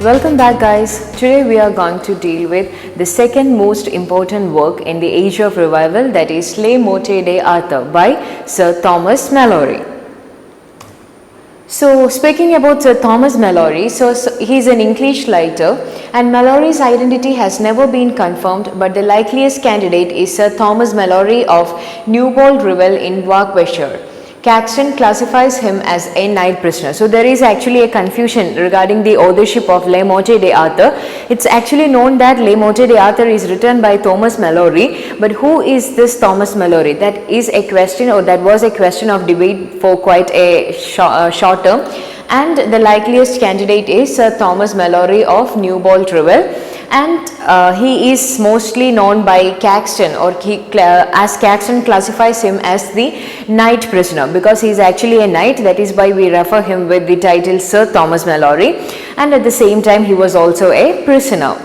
Welcome back, guys. Today we are going to deal with the second most important work in the Age of Revival, that is Les Mottes d'Arthur by Sir Thomas Malory. So, speaking about Sir Thomas Malory, so he is an English writer, and Malory's identity has never been confirmed, but the likeliest candidate is Sir Thomas Malory of Newbold Revel in Warwickshire. Caxton classifies him as a knight prisoner. So there is actually a confusion regarding the authorship of Les Mottes d'Arthur. It's actually known that Les Mottes d'Arthur is written by Thomas Malory, but who is this Thomas Malory? That is a question, or that was a question of debate for quite a short term. And the likeliest candidate is Sir Thomas Malory of Newbold Revel, and he is mostly known by Caxton, or as Caxton classifies him as the knight prisoner, because he is actually a knight. That is why we refer him with the title Sir Thomas Malory, and at the same time he was also a prisoner.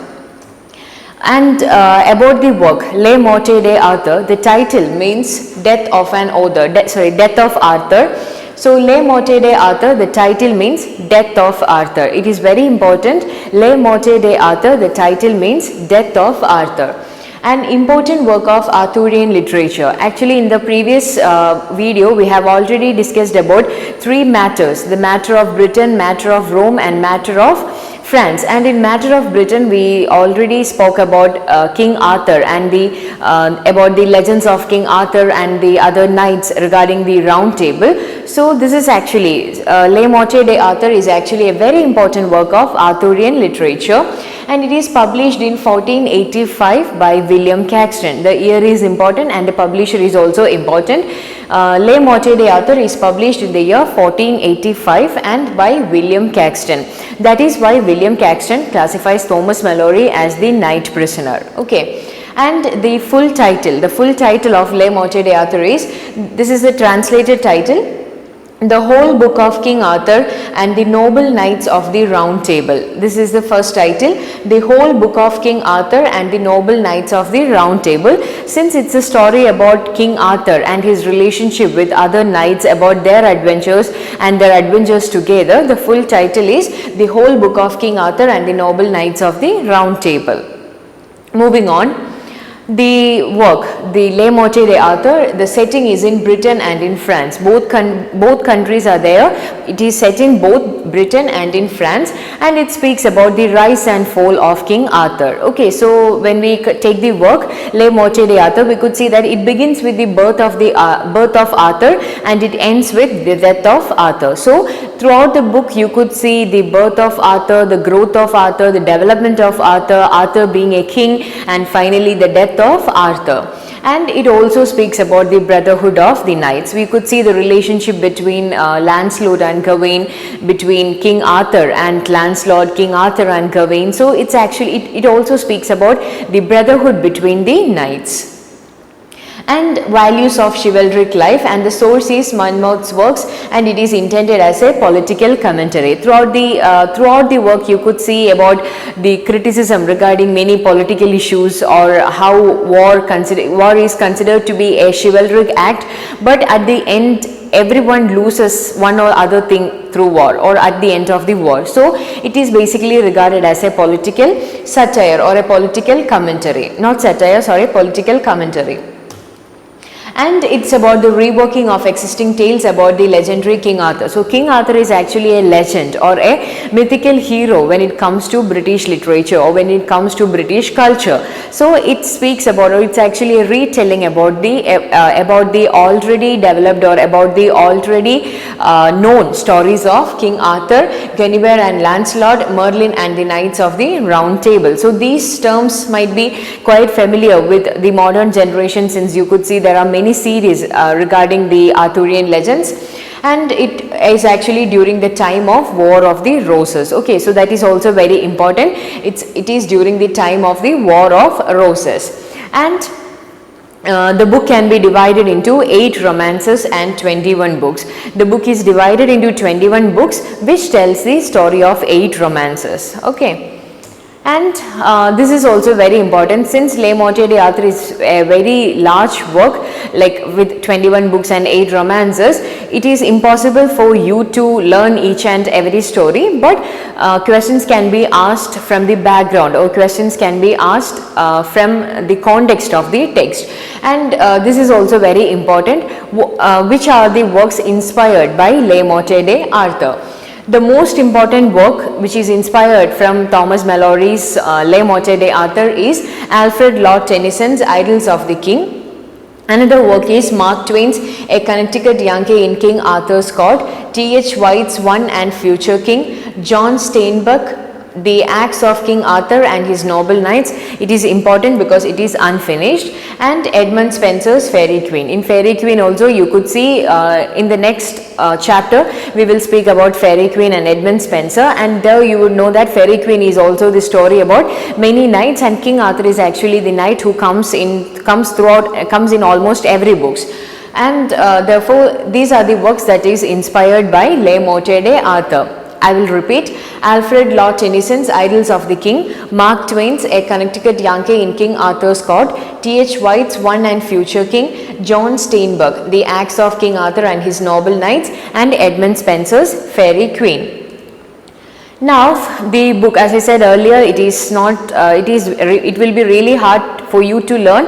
And about the work Les Mottes d'Arthur, the title means death of an author, death of Arthur. So Les Mottes d'Arthur, the title means death of Arthur. It is very important. Les Mottes d'Arthur, the title means death of Arthur. An important work of Arthurian literature. Actually, in the previous video, we have already discussed about three matters: the matter of Britain, matter of Rome, and matter of France. And in matter of Britain, we already spoke about King Arthur and about the legends of King Arthur and the other knights regarding the Round Table. So this is actually Les Mottes d'Arthur is actually a very important work of Arthurian literature, and it is published in 1485 by William Caxton. The year is important and the publisher is also important. Les Mottes d'Arthur is published in the year 1485 and by William Caxton. That is why William Caxton classifies Thomas Malory as the knight prisoner. Okay. And the full title of Les Mottes d'Arthur is, this is the translated title: The Whole Book of King Arthur and the Noble Knights of the Round Table. This is the first title, The Whole Book of King Arthur and the Noble Knights of the Round Table. Since it's a story about King Arthur and his relationship with other knights, about their adventures and their adventures together, the full title is The Whole Book of King Arthur and the Noble Knights of the Round Table. Moving on. The work, the Les Mottes d'Arthur, the setting is in Britain and in France. Both countries are there. It is set in both Britain and in France, and it speaks about the rise and fall of King Arthur. Okay, so when we take the work Les Mottes d'Arthur, we could see that it begins with the birth of Arthur and it ends with the death of Arthur. So throughout the book you could see the birth of Arthur, the growth of Arthur, the development of Arthur, Arthur being a king, and finally the death of Arthur. And it also speaks about the brotherhood of the knights. We could see the relationship between Lancelot and Gawain, between King Arthur and Lancelot, King Arthur and Gawain. So it's actually, it also speaks about the brotherhood between the knights. And values of chivalric life, and the source is Monmouth's works, and it is intended as a political commentary. Throughout the work you could see about the criticism regarding many political issues, or how war is considered to be a chivalric act, but at the end everyone loses one or other thing through war, or at the end of the war. So it is basically regarded as a political satire or a political commentary, not satire, sorry, political commentary. And it's about the reworking of existing tales about the legendary King Arthur. So King Arthur is actually a legend or a mythical hero when it comes to British literature, or when it comes to British culture. So it speaks about, or it's actually a retelling about the already developed, or about the already known stories of King Arthur, Guinevere and Lancelot, Merlin and the Knights of the Round Table. So these terms might be quite familiar with the modern generation, since you could see there are many series regarding the Arthurian legends, and it is actually during the time of War of the Roses. Okay, so that is also very important. It is during the time of the War of Roses, and the book can be divided into 8 romances and 21 books. The book is divided into 21 books which tells the story of 8 romances. Okay. And this is also very important, since Le Morte d'Arthur is a very large work, like with 21 books and 8 romances. It is impossible for you to learn each and every story, but questions can be asked from the background, or questions can be asked from the context of the text. And this is also very important. Which are the works inspired by Le Morte d'Arthur? The most important work which is inspired from Thomas Malory's Le Morte d'Arthur is Alfred Lord Tennyson's Idylls of the King. Another work is Mark Twain's A Connecticut Yankee in King Arthur's Court, T.H. White's One and Future King, John Steinbeck, The Acts of King Arthur and His Noble Knights. It is important because it is unfinished. And Edmund Spenser's Fairy Queen. In Fairy Queen also you could see in the next chapter we will speak about Fairy Queen and Edmund Spenser, and there you would know that Fairy Queen is also the story about many knights, and King Arthur is actually the knight who comes in almost every books. And therefore these are the works that is inspired by Le Morte d'Arthur. I will repeat: Alfred Lord Tennyson's Idylls of the King, Mark Twain's A Connecticut Yankee in King Arthur's Court, T.H. White's One and Future King, John Steinbeck, The Acts of King Arthur and His Noble Knights, and Edmund Spenser's Fairy Queen. Now the book, as I said earlier, it will be really hard for you to learn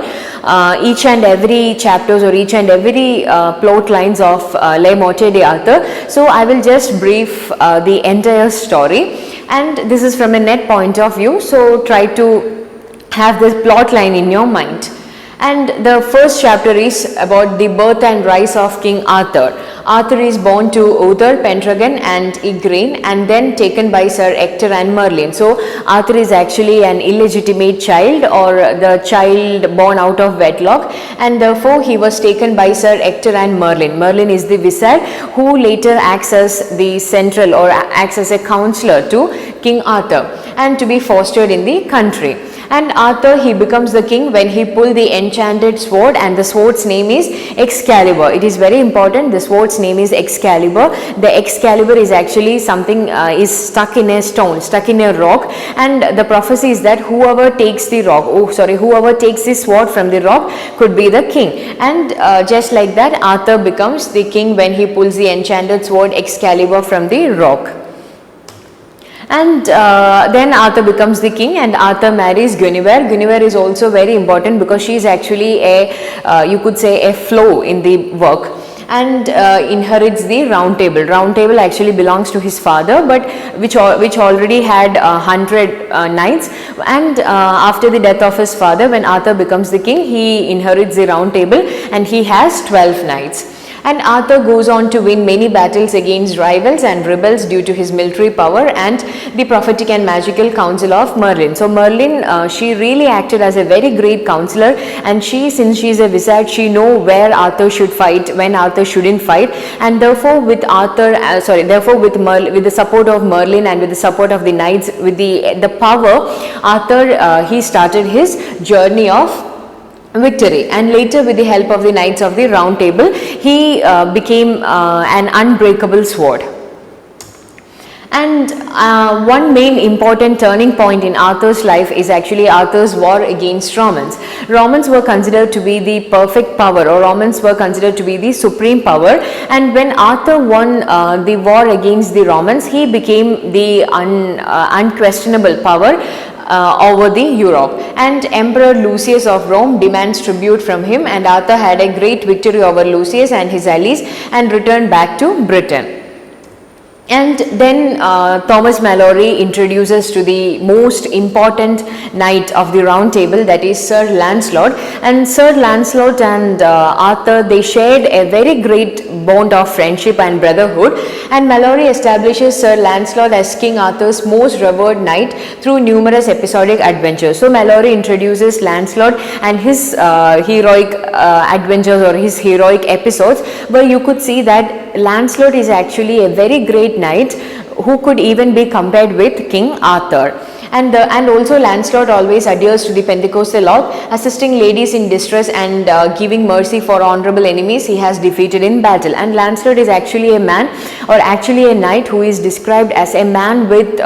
each and every chapters or each and every plot lines of Le Morte d'Arthur. So I will just brief the entire story, and this is from a net point of view, so try to have this plot line in your mind. And the first chapter is about the birth and rise of King Arthur. Arthur is born to Uther Pendragon and Igraine, and then taken by Sir Ector and Merlin. So Arthur is actually an illegitimate child, or the child born out of wedlock, and therefore he was taken by Sir Ector and Merlin. Merlin is the wizard who later acts as the central, or acts as a counselor to King Arthur, and to be fostered in the country. And Arthur, he becomes the king when he pulled the enchanted sword, and the sword's name is Excalibur. It is very important, the sword's name is Excalibur. The Excalibur is actually something is stuck in a stone, stuck in a rock, and the prophecy is that whoever takes the sword from the rock could be the king. And just like that, Arthur becomes the king when he pulls the enchanted sword Excalibur from the rock. And then Arthur becomes the king, and Arthur marries Guinevere. Guinevere is also very important because she is actually you could say a flaw in the work, and inherits the Round Table. Round Table actually belongs to his father, but which already had 100 knights, and after the death of his father, when Arthur becomes the king, he inherits the Round Table, and he has 12 knights. And Arthur goes on to win many battles against rivals and rebels due to his military power and the prophetic and magical counsel of Merlin. So Merlin, she really acted as a very great counselor, and since she is a wizard, she know where Arthur should fight, when Arthur shouldn't fight, and therefore with the support of Merlin and with the support of the knights, with the power, Arthur he started his journey of victory, and later with the help of the Knights of the Round Table, he became an unbreakable sword. And one main important turning point in Arthur's life is actually Arthur's war against Romans. Romans were considered to be the perfect power, or Romans were considered to be the supreme power, and when Arthur won the war against the Romans, he became the unquestionable power over the Europe, and Emperor Lucius of Rome demands tribute from him, and Arthur had a great victory over Lucius and his allies and returned back to Britain. And then Thomas Malory introduces to the most important knight of the Round Table, that is Sir Lancelot. And Sir Lancelot and Arthur, they shared a very great bond of friendship and brotherhood, and Malory establishes Sir Lancelot as King Arthur's most revered knight through numerous episodic adventures. So Malory introduces Lancelot and his heroic adventures, or his heroic episodes, where you could see that Lancelot is actually a very great knight who could even be compared with King Arthur. And also Lancelot always adheres to the Pentecostal oath, assisting ladies in distress and giving mercy for honorable enemies he has defeated in battle. And Lancelot is actually a man, or actually a knight, who is described as a man with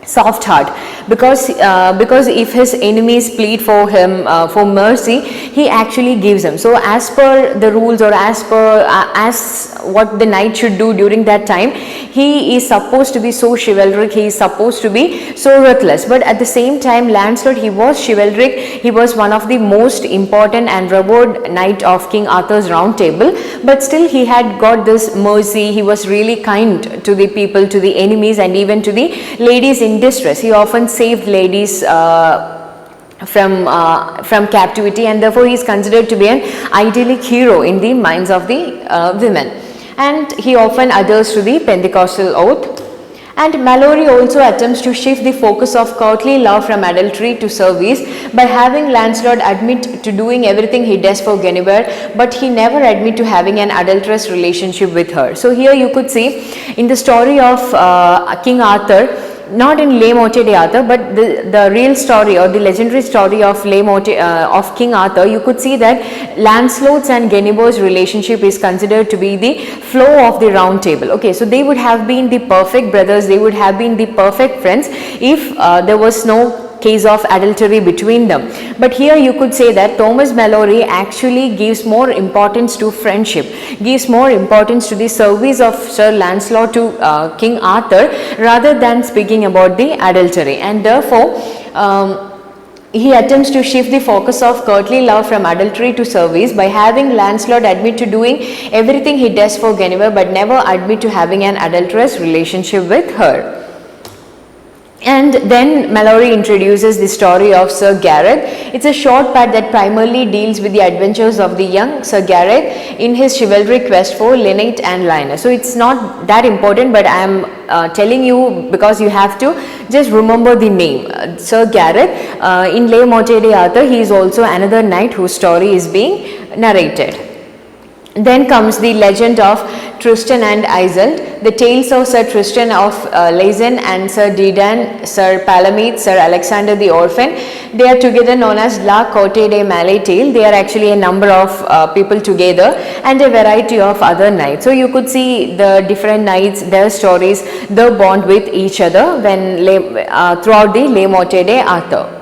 soft heart, because if his enemies plead for him for mercy, he actually gives them. So as per the rules, or as per as what the knight should do during that time, he is supposed to be so chivalric, he is supposed to be so ruthless. But at the same time, Lancelot, he was chivalric, he was one of the most important and revered knight of King Arthur's Round Table, but still he had got this mercy. He was really kind to the people, to the enemies, and even to the ladies in distress. He often saved ladies from captivity, and therefore he is considered to be an idyllic hero in the minds of the women. And he often adheres to the Pentecostal oath. And Mallory also attempts to shift the focus of courtly love from adultery to service by having Lancelot admit to doing everything he does for Guinevere, but he never admit to having an adulterous relationship with her. So here you could see in the story of King Arthur, not in Les Morte d'Arthur, but the real story, or the legendary story of of King Arthur, you could see that Lancelot's and Guinevere's relationship is considered to be the flow of the Round Table. Okay, so they would have been the perfect brothers, they would have been the perfect friends if there was no case of adultery between them. But here you could say that Thomas Malory actually gives more importance to friendship, gives more importance to the service of Sir Lancelot to King Arthur, rather than speaking about the adultery. And therefore he attempts to shift the focus of courtly love from adultery to service by having Lancelot admit to doing everything he does for Guinevere, but never admit to having an adulterous relationship with her. And then Malory introduces the story of Sir Gareth. It's a short part that primarily deals with the adventures of the young Sir Gareth in his chivalric quest for Lynette and Lina. So it's not that important, but I am telling you because you have to just remember the name. Sir Gareth, in Les Morte d'Arthur, he is also another knight whose story is being narrated. Then comes the legend of Tristan and Isolde, the tales of Sir Tristan of Lyonne and Sir Dedan, Sir Palamede, Sir Alexander the Orphan. They are together known as La Corte de Malais. They are actually a number of people together, and a variety of other knights. So you could see the different knights, their stories, the bond with each other when throughout the Les Morte d'Arthur.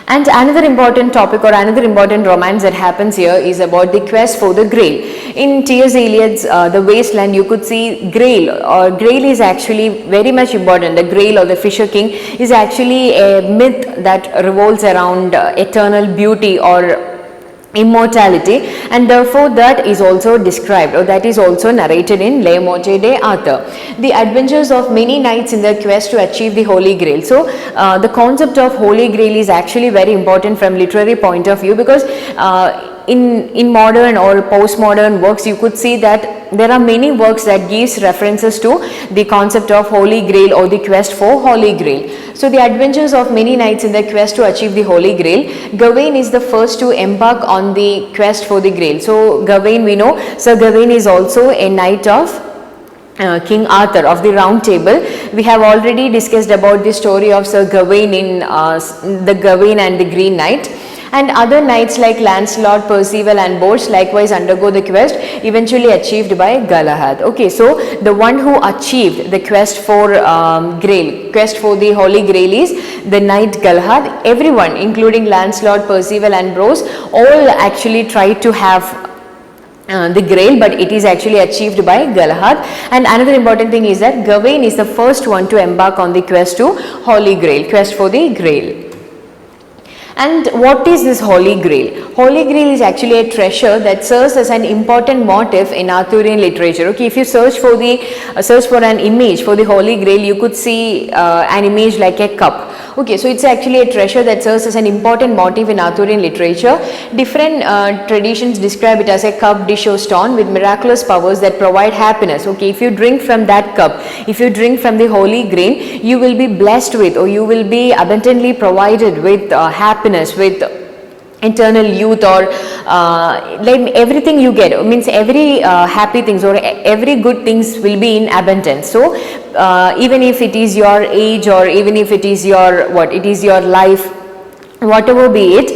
And another important topic, or another important romance that happens here, is about the quest for the Grail. In T.S. Eliot's The Wasteland, you could see Grail, or Grail is actually very much important. The Grail, or the Fisher King, is actually a myth that revolves around eternal beauty or immortality, and therefore that is also described, or that is also narrated in Les Morte d'Arthur. The adventures of many knights in their quest to achieve the Holy Grail. So the concept of Holy Grail is actually very important from literary point of view, because in modern or postmodern works, you could see that there are many works that gives references to the concept of Holy Grail or the quest for Holy Grail. So the adventures of many knights in their quest to achieve the Holy Grail. Gawain is the first to embark on the quest for the Grail. So Gawain, we know, Sir Gawain is also a knight of King Arthur of the Round Table. We have already discussed about the story of Sir Gawain in the Gawain and the Green Knight. And other knights like Lancelot, Percival and Bors likewise undergo the quest, eventually achieved by Galahad. Okay, so the one who achieved the quest for Grail, quest for the Holy Grail, is the knight Galahad. Everyone, including Lancelot, Percival and Bors, all actually tried to have the Grail, but it is actually achieved by Galahad. And another important thing is that Gawain is the first one to embark on the quest to Holy Grail, quest for the Grail. And what is this Holy Grail? Holy Grail is actually a treasure that serves as an important motif in Arthurian literature. Okay, if you search for an image for the Holy Grail, you could see an image like a cup. Okay, so it's actually a treasure that serves as an important motif in Arthurian literature. Different traditions describe it as a cup, dish or stone with miraculous powers that provide happiness. Okay, if you drink from that cup, if you drink from the Holy Grail, you will be blessed with, or you will be abundantly provided with happiness, with eternal youth, or like everything you get, means every happy things or every good things will be in abundance. So even if it is your age, or even if it is your life, whatever be it,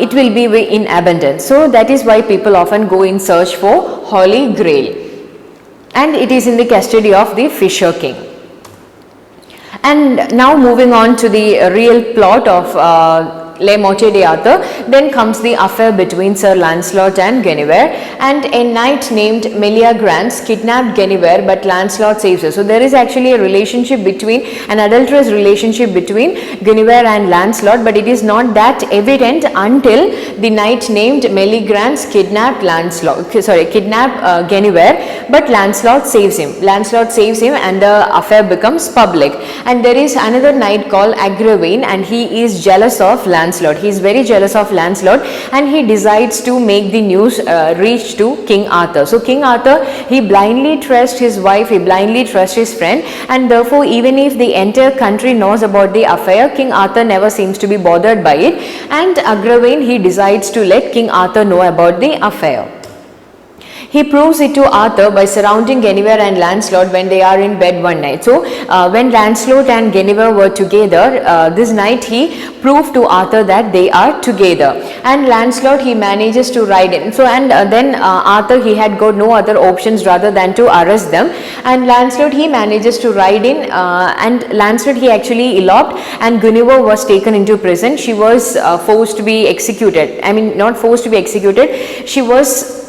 it will be in abundance. So that is why people often go in search for Holy Grail, and it is in the custody of the Fisher King. And now moving on to the real plot of Les Mottes d'Arthur, then comes the affair between Sir Lancelot and Guinevere, and a knight named Meleagrance kidnapped Guinevere, but Lancelot saves her. So there is actually a relationship between, an adulterous relationship between Guinevere and Lancelot, but it is not that evident until the knight named Meleagrance kidnapped Guinevere, but Lancelot saves him. Lancelot saves him and the affair becomes public. And there is another knight called Agravain, and he is jealous of Lancelot. He is very jealous of Lancelot, and he decides to make the news reach to King Arthur. So King Arthur, he blindly trusts his wife, he blindly trusts his friend, and therefore even if the entire country knows about the affair, King Arthur never seems to be bothered by it, and Agravain, he decides to let King Arthur know about the affair. He proves it to Arthur by surrounding Guinevere and Lancelot when they are in bed one night. So when Lancelot and Guinevere were together, this night he proved to Arthur that they are together, and Lancelot, he manages to ride in. So then Arthur, he had got no other options rather than to arrest them, and Lancelot, he manages to ride in, and Lancelot, he actually eloped, and Guinevere was taken into prison. She was forced to be executed. I mean, not forced to be executed, she was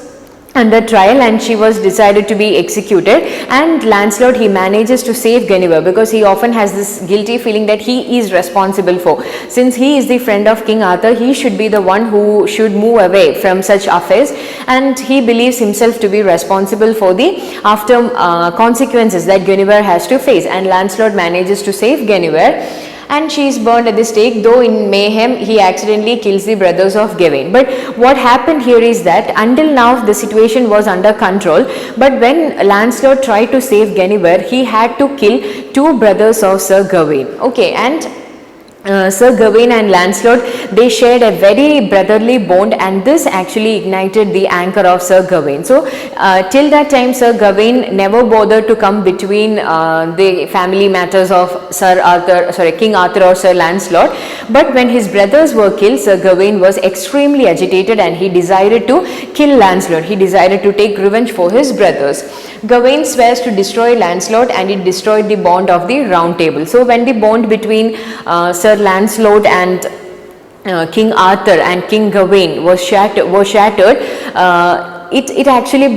under trial and she was decided to be executed. And Lancelot, he manages to save Guinevere because he often has this guilty feeling that he is responsible for. Since he is the friend of King Arthur, he should be the one who should move away from such affairs, and he believes himself to be responsible for the after consequences that Guinevere has to face. And Lancelot manages to save Guinevere, and she is burned at the stake, though in mayhem he accidentally kills the brothers of Gawain. But what happened here is that until now the situation was under control, but when Lancelot tried to save Guinevere, he had to kill two brothers of Sir Gawain. Okay, and Sir Gawain and Lancelot, they shared a very brotherly bond, and this actually ignited the anger of Sir Gawain. So till that time Sir Gawain never bothered to come between the family matters of King Arthur or Sir Lancelot, but when his brothers were killed, Sir Gawain was extremely agitated and he decided to kill Lancelot. He decided to take revenge for his brothers. Gawain swears to destroy Lancelot, and it destroyed the bond of the Round Table. So when the bond between Sir Lancelot and King Arthur and King Gawain was shattered, it actually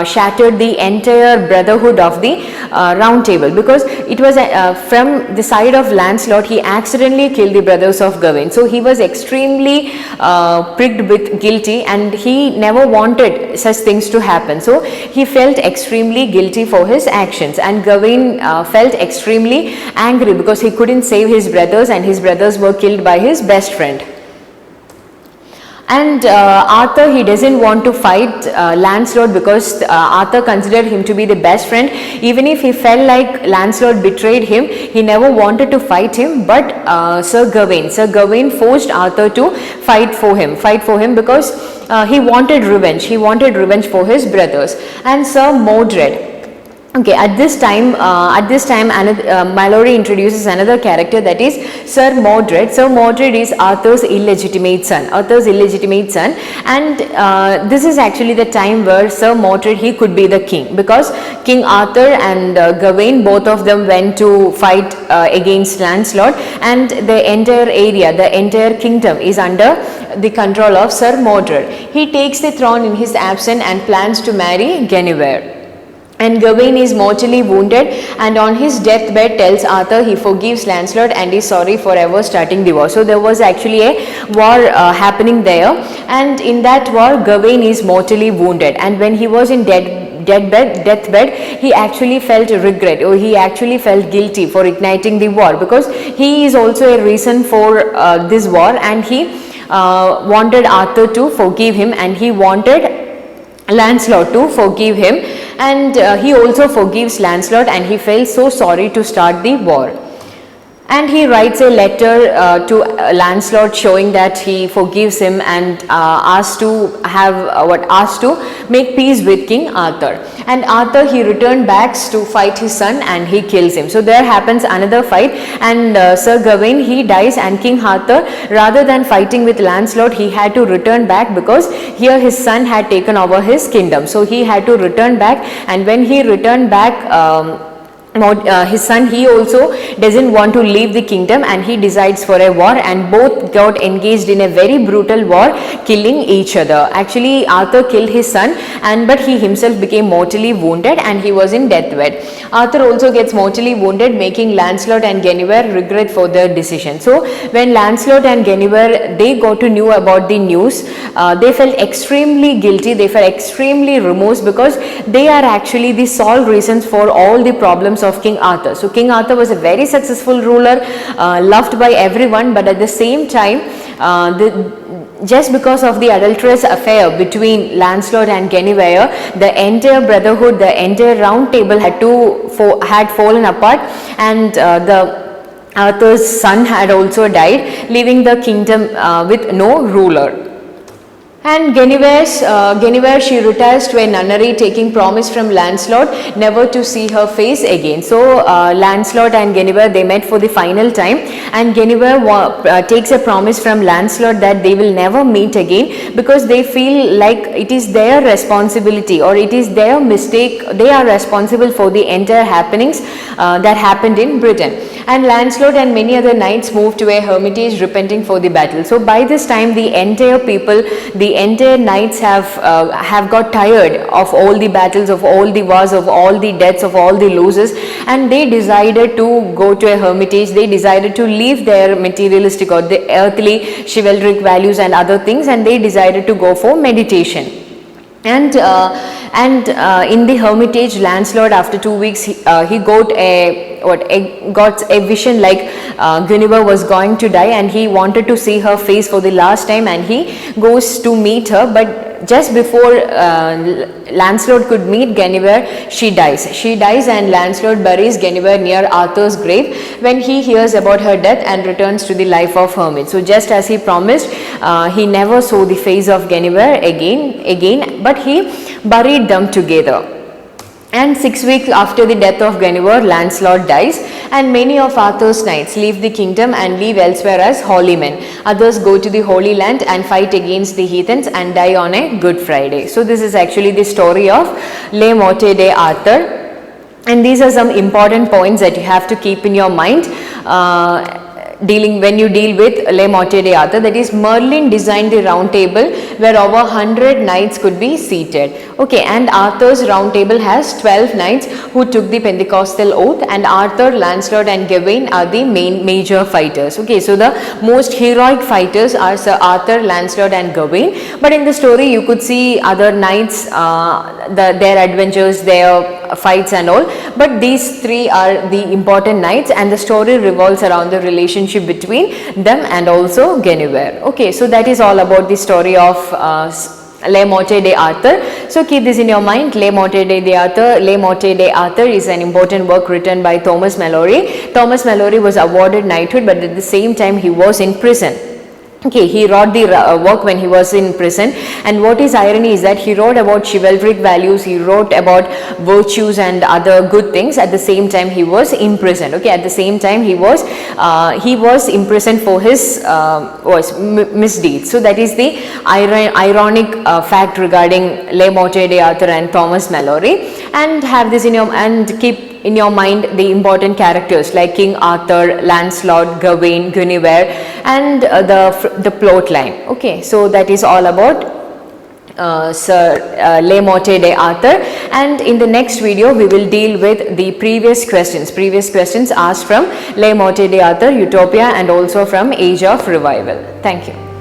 shattered the entire brotherhood of the Round Table, because it was from the side of Lancelot, he accidentally killed the brothers of Gawain. So he was extremely pricked with guilty, and he never wanted such things to happen. So he felt extremely guilty for his actions, and Gawain felt extremely angry because he couldn't save his brothers, and his brothers were killed by his best friend. And Arthur, he doesn't want to fight Lancelot because Arthur considered him to be the best friend. Even if he felt like Lancelot betrayed him, he never wanted to fight him. But Sir Gawain forced Arthur to fight for him because he wanted revenge. He wanted revenge for his brothers. And Sir Modred. Okay, at this time, Malory introduces another character, that is Sir Modred. Sir Modred is Arthur's illegitimate son. And this is actually the time where Sir Modred, he could be the king, because King Arthur and Gawain, both of them went to fight against Lancelot, and the entire area, the entire kingdom is under the control of Sir Modred. He takes the throne in his absence and plans to marry Guinevere. And Gawain is mortally wounded, and on his deathbed tells Arthur he forgives Lancelot and is sorry for ever starting the war. So there was actually a war happening there, and in that war Gawain is mortally wounded, and when he was in deathbed, he actually felt regret, or he actually felt guilty for igniting the war, because he is also a reason for this war, and he wanted Arthur to forgive him, and he wanted Lancelot to forgive him, and he also forgives Lancelot, and he felt so sorry to start the war. And he writes a letter to Lancelot showing that he forgives him, and asks to make peace with King Arthur. And Arthur, he returned back to fight his son, and he kills him. So there happens another fight, and Sir Gawain, he dies, and King Arthur, rather than fighting with Lancelot, he had to return back, because here his son had taken over his kingdom. So he had to return back, and when he returned back, his son, he also doesn't want to leave the kingdom, and he decides for a war, and both got engaged in a very brutal war, killing each other. Actually, Arthur killed his son, and but he himself became mortally wounded, and he was in deathbed. Arthur also gets mortally wounded, making Lancelot and Guinevere regret for their decision. So when Lancelot and Guinevere, they got to know about the news, they felt extremely guilty, they felt extremely remorse, because they are actually the sole reasons for all the problems of King Arthur. So King Arthur was a very successful ruler, loved by everyone, but at the same time, just because of the adulterous affair between Lancelot and Guinevere, the entire brotherhood, the entire round table had fallen apart, and Arthur's son had also died, leaving the kingdom with no ruler. And Guinevere, she retires to a nunnery, taking promise from Lancelot never to see her face again. So Lancelot and Guinevere, they met for the final time, and Guinevere takes a promise from Lancelot that they will never meet again, because they feel like it is their responsibility, or it is their mistake. They are responsible for the entire happenings that happened in Britain. And Lancelot and many other knights moved to a hermitage, repenting for the battle. So by this time, the entire people, the entire knights have got tired of all the battles, of all the wars, of all the deaths, of all the losses, and they decided to go to a hermitage. They decided to leave their materialistic or the earthly chivalric values and other things, and they decided to go for meditation. And in the hermitage, Lancelot, after 2 weeks, he got a vision like Guinevere was going to die, and he wanted to see her face for the last time, and he goes to meet her, but just before Lancelot could meet Guinevere, she dies, and Lancelot buries Guinevere near Arthur's grave when he hears about her death and returns to the life of hermit. So just as he promised, he never saw the face of Guinevere again, but he buried them together. And 6 weeks after the death of Guinevere, Lancelot dies, and many of Arthur's knights leave the kingdom and live elsewhere as holy men. Others go to the Holy Land and fight against the heathens and die on a Good Friday. So this is actually the story of Le Morte d'Arthur, and these are some important points that you have to keep in your mind when you deal with Le Morte d'Arthur. That is, Merlin designed the round table where over 100 knights could be seated. Okay, and Arthur's round table has 12 knights who took the Pentecostal oath, and Arthur, Lancelot and Gawain are the major fighters. Okay, so the most heroic fighters are Sir Arthur, Lancelot and Gawain, but in the story you could see other knights, their adventures, their fights and all, but these three are the important knights, and the story revolves around the relationship between them and also Guinevere. Okay, so that is all about the story of Le Morte d'Arthur. So keep this in your mind. Le Morte d'Arthur is an important work written by Thomas Malory. Thomas Malory was awarded knighthood, but at the same time he was in prison. Okay, he wrote the work when he was in prison, and what is irony is that he wrote about chivalric values, he wrote about virtues and other good things. At the same time he was imprisoned. Okay, at the same time he was imprisoned for his misdeeds. So that is the ironic fact regarding Le Morte d'Arthur and Thomas Malory. And have this in your, and keep in your mind the important characters like King Arthur, Lancelot, Gawain, Guinevere, and the plot line. Okay, so that is all about Sir Le Morte d'Arthur, and in the next video we will deal with the previous questions asked from Le Morte d'Arthur, Utopia, and also from Age of Revival. Thank you.